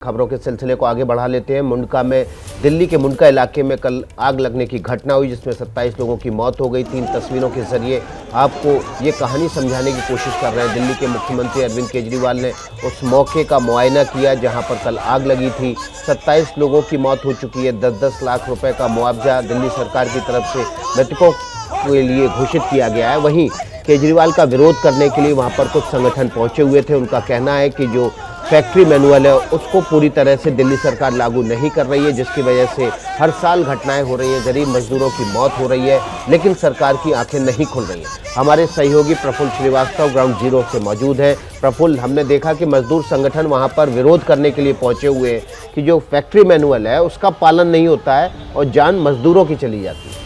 खबरों के सिलसिले को आगे बढ़ा लेते हैं। मुंडका में, दिल्ली के मुंडका इलाके में कल आग लगने की घटना हुई जिसमें 27 लोगों की मौत हो गई। 3 तस्वीरों के जरिए आपको ये कहानी समझाने की कोशिश कर रहे हैं। दिल्ली के मुख्यमंत्री अरविंद केजरीवाल ने उस मौके का मुआयना किया जहां पर कल आग लगी थी। 27 लोगों की मौत हो चुकी है। 10-10 लाख रुपए का मुआवजा दिल्ली सरकार की तरफ से मृतकों के लिए घोषित किया गया है। वहीं केजरीवाल का विरोध करने के लिए वहां पर कुछ संगठन पहुंचे हुए थे। उनका कहना है कि जो फैक्ट्री मैनुअल है उसको पूरी तरह से दिल्ली सरकार लागू नहीं कर रही है, जिसकी वजह से हर साल घटनाएं हो रही हैं, गरीब मजदूरों की मौत हो रही है, लेकिन सरकार की आंखें नहीं खुल रही हैं। हमारे सहयोगी प्रफुल्ल श्रीवास्तव ग्राउंड जीरो से मौजूद हैं। प्रफुल्ल, हमने देखा कि मजदूर संगठन वहां पर विरोध करने के लिए पहुंचे हुए हैं कि जो फैक्ट्री मैनुअल है उसका पालन नहीं होता है और जान मजदूरों की चली जाती है।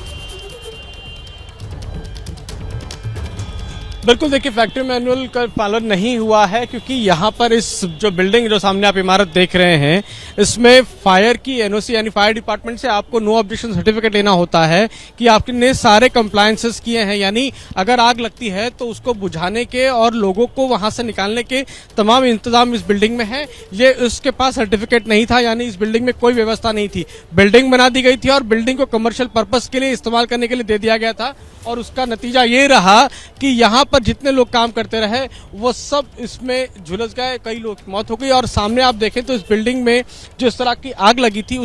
बिल्कुल, देखिए फैक्ट्री मैनुअल का पालन नहीं हुआ है क्योंकि यहाँ पर इस जो बिल्डिंग जो सामने आप इमारत देख रहे हैं इसमें फायर की एनओसी यानी फायर डिपार्टमेंट से आपको नो ऑब्जेक्शन सर्टिफिकेट लेना होता है कि आपने सारे कंप्लायंसेस किए हैं, यानी अगर आग लगती है तो उसको बुझाने के और लोगों को वहां से निकालने के तमाम इंतजाम इस बिल्डिंग में है। ये उसके पास सर्टिफिकेट नहीं था, यानी इस बिल्डिंग में कोई व्यवस्था नहीं थी। बिल्डिंग बना दी गई थी और बिल्डिंग को कमर्शियल पर्पज के लिए इस्तेमाल करने के लिए दे दिया गया था और उसका नतीजा ये रहा कि यहाँ पर जितने लोग काम करते रहे वो सब इसमें झुलस गए, कई लोग की मौत हो गई। और सामने आप देखें तो इस बिल्डिंग में जो इस तरह की आग लगी थी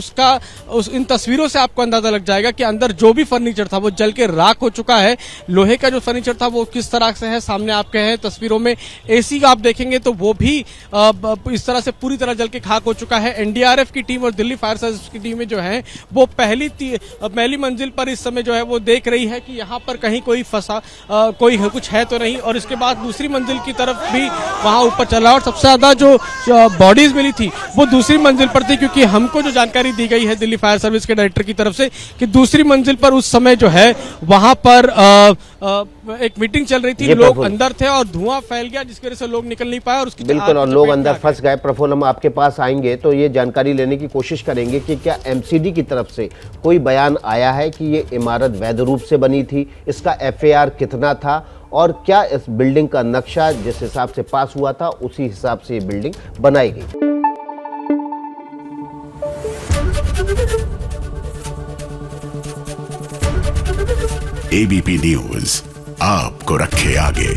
इन तस्वीरों से आपको अंदाजा लग जाएगा कि अंदर जो भी फर्नीचर था वो जल के राख हो चुका है। लोहे का जो फर्नीचर था वो किस तरह से है सामने आपके हैं तस्वीरों में। एसी आप देखेंगे तो वो भी इस तरह से पूरी तरह जल के खाक हो चुका है। एनडीआरएफ की टीम और दिल्ली फायर सर्विस की टीमें जो है वो पहली मंजिल पर इस समय जो है वो देख रही है कि यहाँ पर कहीं कोई कोई कुछ है तो नहीं, और इसके बाद दूसरी मंजिल की तरफ भी वहां ऊपर चला और सबसे ज्यादा जो बॉडीज मिली थी वो दूसरी मंजिल पर थी, क्योंकि हमको जो जानकारी दी गई है दिल्ली फायर सर्विस के डायरेक्टर की तरफ से कि दूसरी मंजिल पर उस समय जो है वहां पर एक मीटिंग चल रही थी, लोग अंदर थे और धुआं फैल गया जिसकी वजह से लोग निकल नहीं पाए और उसकी बिल्कुल और लोग अंदर फंस गए। प्रफुल्ल, हम आपके पास आएंगे तो ये जानकारी लेने की कोशिश करेंगे कि क्या एमसीडी की तरफ से कोई बयान आया है कि ये इमारत वैध रूप से बनी थी, इसका एफएआर कितना था और क्या इस बिल्डिंग का नक्शा जिस हिसाब से पास हुआ था उसी हिसाब से ये बिल्डिंग बनाई गई। एबीपी न्यूज आपको रखे आगे।